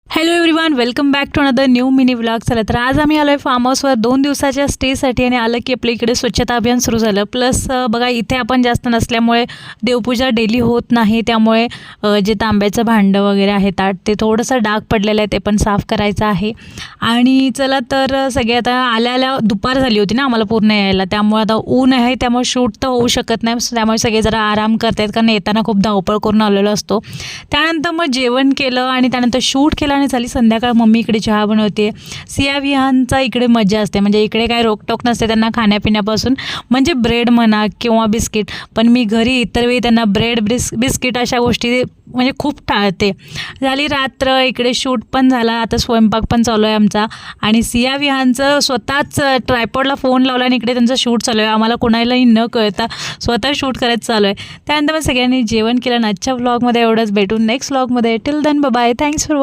Hello everyone, welcome back to another new mini vlog. चला तर आज आम्ही आलो आहे फार्म हाऊसवर 2 दिवसाच्या स्टेसाठी आणि आलं की आपल्या इकडे स्वच्छता अभियान सुरू झालं. प्लस बघा इथे आपण जास्त नसल्यामुळे देवपूजा डेली होत नाही, त्यामुळे जे तांब्याचं भांडं वगैरे आहे ताट ते थोडंसं डाग पडलेलं आहे, ते पण साफ करायचं आहे. आणि चला तर सगळे आता आल्या दुपार झाली होती ना आम्हाला पूर्ण यायला, त्यामुळे आता ऊन आहे त्यामुळे शूट तर होऊ शकत नाही, त्यामुळे सगळे जरा आराम करत आहेत कारण येताना खूप धावपळ करून आलेलो असतो. त्यानंतर मग जेवण केलं आणि त्यानंतर शूट केलं आणि झाली संध्याकाळ. मम्मी इकडे चहा बनवते. सिया विहानचा इकडे मजा असते, म्हणजे इकडे काय रोकटोक नसते त्यांना खाण्यापिण्यापासून, म्हणजे ब्रेड म्हणा किंवा बिस्किट. पण मी घरी इतर वेळी त्यांना ब्रेड बिस्किट अशा गोष्टी म्हणजे खूप टाळते. झाली रात्र, इकडे शूट पण झाला, आता स्वयंपाक पण चालू आहे आमचा. आणि सिया विहानचं स्वतःच ट्रायपॉडला फोन लावला आणि इकडे त्यांचं शूट चालू आहे, आम्हाला कोणालाही न कळता स्वतः शूट करायचं चालू आहे. त्यानंतर मग सगळ्यांनी जेवण केलं. आजच्या व्लॉगमध्ये एवढंच. भेटून नेक्स्ट व्लॉगमध्ये. Till then bye. Thanks for